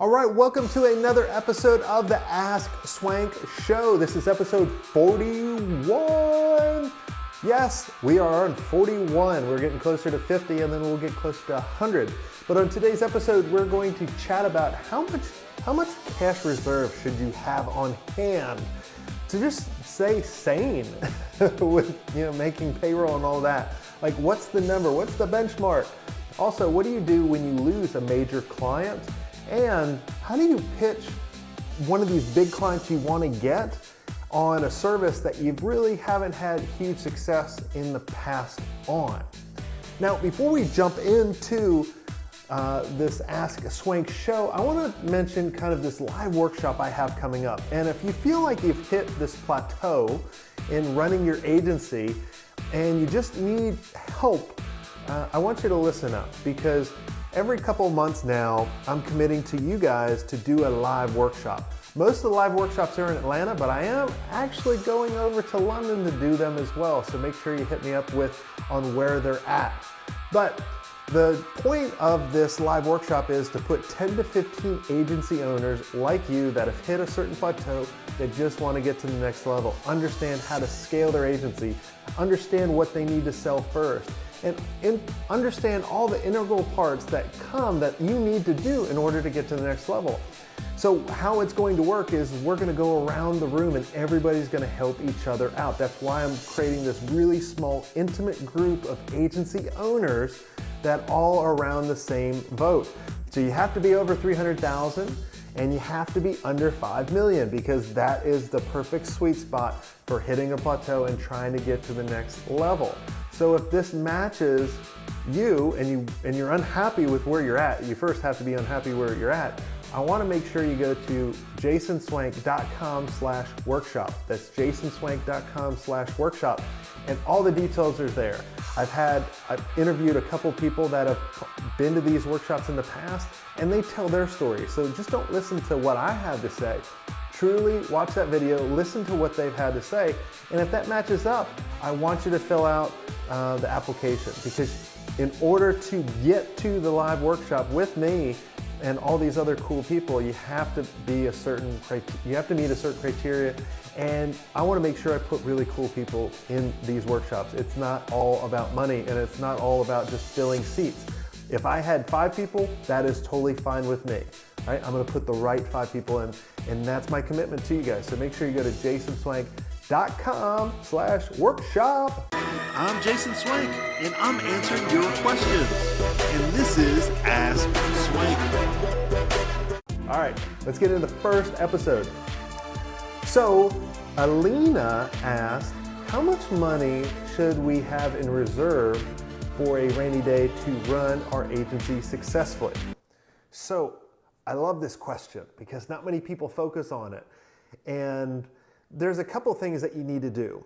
All right, welcome to another episode of the Ask Swenk Show. This is episode 41. Yes, we are on 41. We're getting closer to 50 and then we'll get closer to 100. But on today's episode, we're going to chat about how much cash reserve should you have on hand to just stay sane with making payroll and all that. Like, what's the number? What's the benchmark? Also, what do you do when you lose a major client? And how do you pitch one of these big clients you want to get on a service that you really haven't had huge success in the past on? Now, before we jump into this Ask Swenk show, I want to mention kind of this live workshop I have coming up. And if you feel like you've hit this plateau in running your agency and you just need help, I want you to listen up, because every couple of months now, I'm committing to you guys to do a live workshop. Most of the live workshops are in Atlanta, but I am actually going over to London to do them as well. So make sure you hit me up on where they're at. But the point of this live workshop is to put 10 to 15 agency owners like you that have hit a certain plateau, that just want to get to the next level, understand how to scale their agency, understand what they need to sell first, and understand all the integral parts that you need to do in order to get to the next level. So how it's going to work is we're going to go around the room and everybody's going to help each other out. That's why I'm creating this really small, intimate group of agency owners that all are around the same boat. So you have to be over 300,000 and you have to be under 5 million, because that is the perfect sweet spot for hitting a plateau and trying to get to the next level. So if this matches you and you're unhappy with where you're at, you first have to be unhappy where you're at. I want to make sure you go to jasonswenk.com/workshop. That's jasonswenk.com/workshop. And all the details are there. I've interviewed a couple people that have been to these workshops in the past, and they tell their story. So just don't listen to what I have to say. Truly watch that video, listen to what they've had to say, and if that matches up, I want you to fill out the application, because in order to get to the live workshop with me and all these other cool people, you have to meet a certain criteria, and I want to make sure I put really cool people in these workshops. It's not all about money, and it's not all about just filling seats. If I had 5 people, that is totally fine with me. Right? I'm going to put the right 5 people in, and that's my commitment to you guys. So make sure you go to jasonswenk.com/workshop. I'm Jason Swenk, and I'm answering your questions. And this is Ask Swenk. All right, let's get into the first episode. So, Alina asked, how much money should we have in reserve for a rainy day to run our agency successfully? So, I love this question because not many people focus on it. And there's a couple things that you need to do.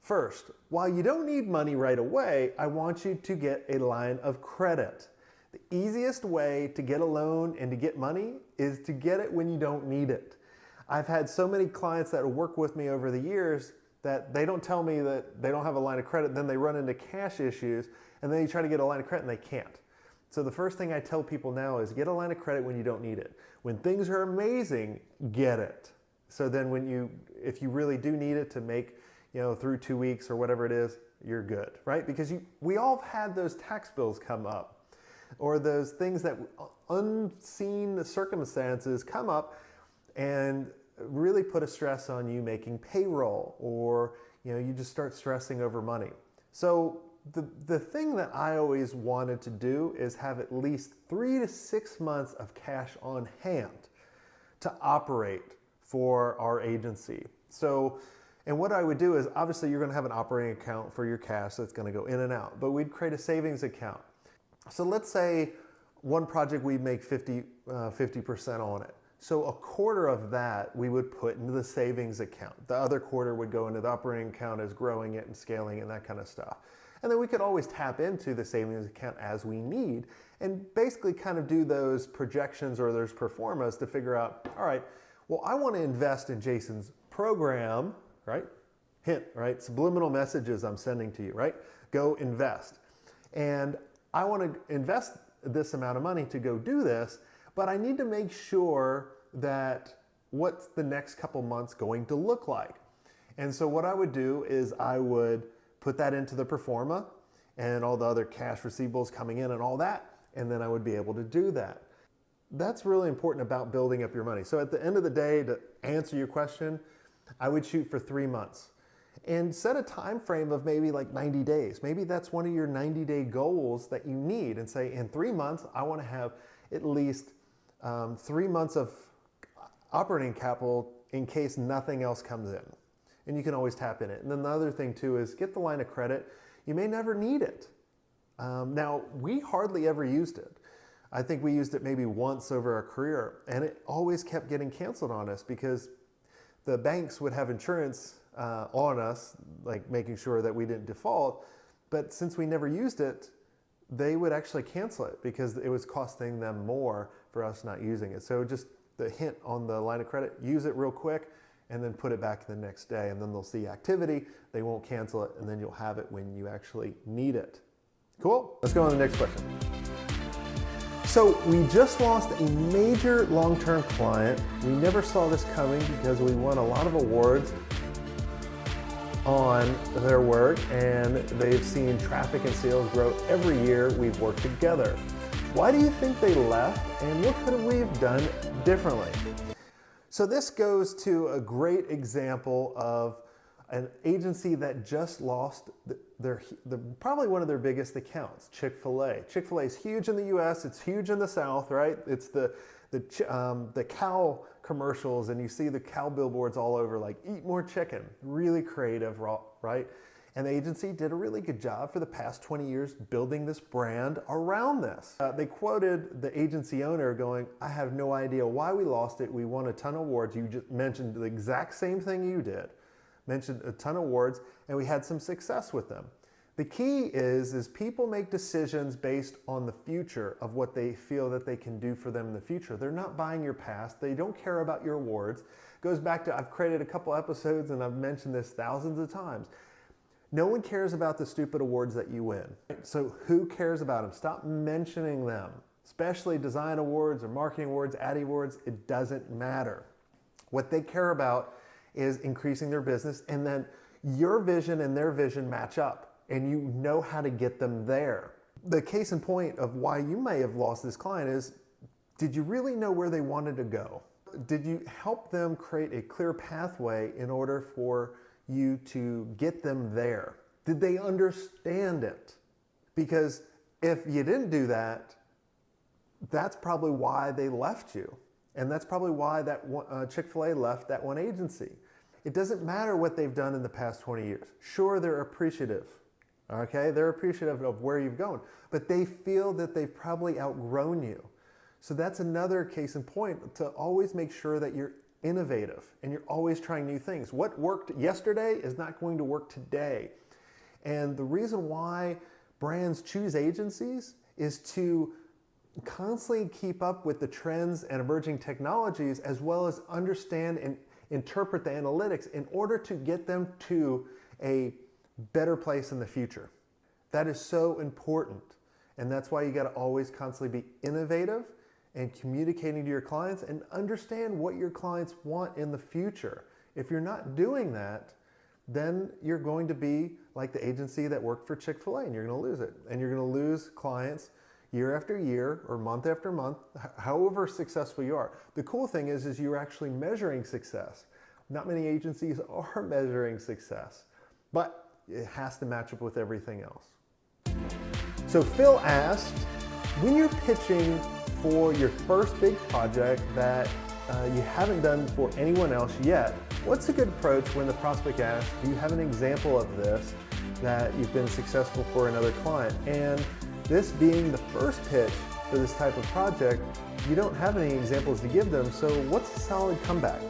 First, while you don't need money right away, I want you to get a line of credit. The easiest way to get a loan and to get money is to get it when you don't need it. I've had so many clients that work with me over the years that they don't tell me that they don't have a line of credit, then they run into cash issues, and then you try to get a line of credit and they can't. So the first thing I tell people now is get a line of credit when you don't need it. When things are amazing, get it. So then if you really do need it to make, through 2 weeks or whatever it is, you're good, right? Because we all have had those tax bills come up, or those things that unseen circumstances come up and really put a stress on you making payroll, or you just start stressing over money. So the thing that I always wanted to do is have at least 3 to 6 months of cash on hand to operate for our agency. So, and what I would do is, obviously you're going to have an operating account for your cash that's going to go in and out, but we'd create a savings account. So let's say one project we make 50% on it. So a quarter of that we would put into the savings account. The other quarter would go into the operating account as growing it and scaling and that kind of stuff. And then we could always tap into the savings account as we need and basically kind of do those projections or those pro formas to figure out, all right, well, I want to invest in Jason's program, right? Hint, right? Subliminal messages I'm sending to you, right? Go invest. And I want to invest this amount of money to go do this, but I need to make sure that what's the next couple months going to look like. And so what I would do is I would put that into the performa and all the other cash receivables coming in and all that, and then I would be able to do that. That's really important about building up your money. So at the end of the day, to answer your question, I would shoot for 3 months and set a time frame of maybe like 90 days. Maybe that's one of your 90-day goals that you need, and say in 3 months, I want to have at least 3 months of operating capital in case nothing else comes in. And you can always tap in it. And then the other thing too is get the line of credit. You may never need it. Now, we hardly ever used it. I think we used it maybe once over our career, and it always kept getting canceled on us because the banks would have insurance on us, like making sure that we didn't default. But since we never used it, they would actually cancel it because it was costing them more for us not using it. So just the hint on the line of credit, use it real quick and then put it back the next day, and then they'll see activity, they won't cancel it, and then you'll have it when you actually need it. Cool? Let's go on to the next question. So we just lost a major long-term client. We never saw this coming because we won a lot of awards on their work, and they've seen traffic and sales grow every year we've worked together. Why do you think they left, and what could we have done differently? So this goes to a great example of an agency that just lost probably one of their biggest accounts, Chick-fil-A. Chick-fil-A is huge in the U.S. It's huge in the South, right? It's the cow commercials, and you see the cow billboards all over, like eat more chicken. Really creative, right? And the agency did a really good job for the past 20 years building this brand around this. They quoted the agency owner going, I have no idea why we lost it. We won a ton of awards. You just mentioned the exact same thing you did. Mentioned a ton of awards, and we had some success with them. The key is people make decisions based on the future of what they feel that they can do for them in the future. They're not buying your past. They don't care about your awards. It goes back to, I've created a couple episodes and I've mentioned this thousands of times. No one cares about the stupid awards that you win. So who cares about them? Stop mentioning them, especially design awards or marketing awards, ad awards. It doesn't matter. What they care about is increasing their business, and then your vision and their vision match up, and you know how to get them there. The case in point of why you may have lost this client is, did you really know where they wanted to go? Did you help them create a clear pathway in order for you to get them there? Did they understand it? Because if you didn't do that, that's probably why they left you. And that's probably why that Chick-fil-A left that one agency. It doesn't matter what they've done in the past 20 years. Sure, they're appreciative. Okay, they're appreciative of where you've gone, but they feel that they've probably outgrown you. So that's another case in point, to always make sure that you're innovative and you're always trying new things. What worked yesterday is not going to work today. And the reason why brands choose agencies is to constantly keep up with the trends and emerging technologies, as well as understand and interpret the analytics in order to get them to a better place in the future. That is so important. And that's why you got to always constantly be innovative and communicating to your clients and understand what your clients want in the future. If you're not doing that, then you're going to be like the agency that worked for Chick-fil-A, and you're going to lose it. And you're going to lose clients year after year or month after month, however successful you are. The cool thing is you're actually measuring success. Not many agencies are measuring success, but it has to match up with everything else. So Phill asked, when you're pitching for your first big project that you haven't done for anyone else yet, what's a good approach when the prospect asks, do you have an example of this that you've been successful for another client? And this being the first pitch for this type of project, you don't have any examples to give them, so what's a solid comeback?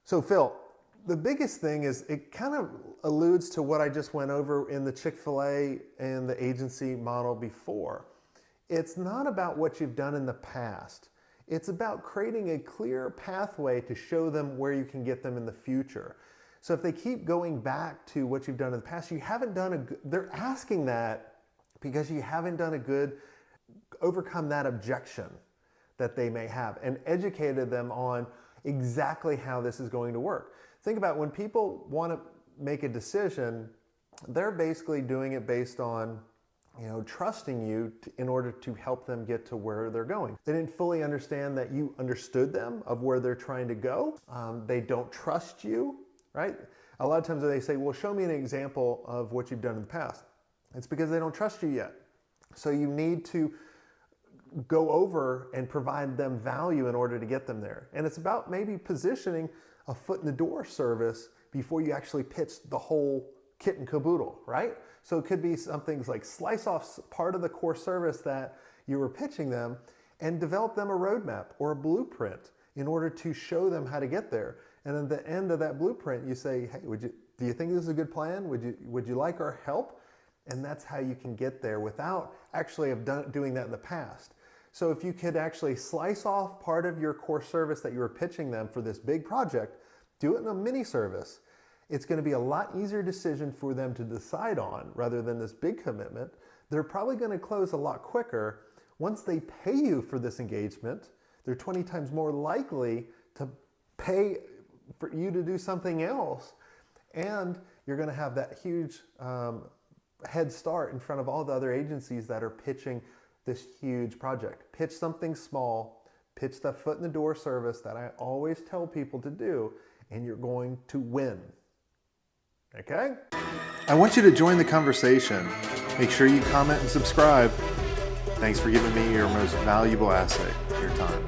So Phill, the biggest thing is it kind of alludes to what I just went over in the Chick-fil-A and the agency model before. It's not about what you've done in the past. It's about creating a clear pathway to show them where you can get them in the future. So if they keep going back to what you've done in the past, you haven't done a good, they're asking that because you haven't done a good, overcome that objection. that they may have and educated them on exactly how this is going to work. Think about when people want to make a decision, they're basically doing it based on trusting you in order to help them get to where they're going. They didn't fully understand that you understood them of where they're trying to go. They don't trust you, right? A lot of times they say, well, show me an example of what you've done in the past. It's because they don't trust you yet. So you need to go over and provide them value in order to get them there. And it's about maybe positioning a foot in the door service before you actually pitch the whole kit and caboodle, right? So it could be something like slice off part of the core service that you were pitching them and develop them a roadmap or a blueprint in order to show them how to get there. And at the end of that blueprint, you say, hey, do you think this is a good plan? Would you like our help? And that's how you can get there without actually doing that in the past. So if you could actually slice off part of your core service that you were pitching them for this big project, do it in a mini service. It's going to be a lot easier decision for them to decide on rather than this big commitment. They're probably going to close a lot quicker. Once they pay you for this engagement, they're 20 times more likely to pay for you to do something else. And you're going to have that huge head start in front of all the other agencies that are pitching this huge project. Pitch something small, pitch that foot in the door service that I always tell people to do, and you're going to win. Okay? I want you to join the conversation. Make sure you comment and subscribe. Thanks for giving me your most valuable asset, your time.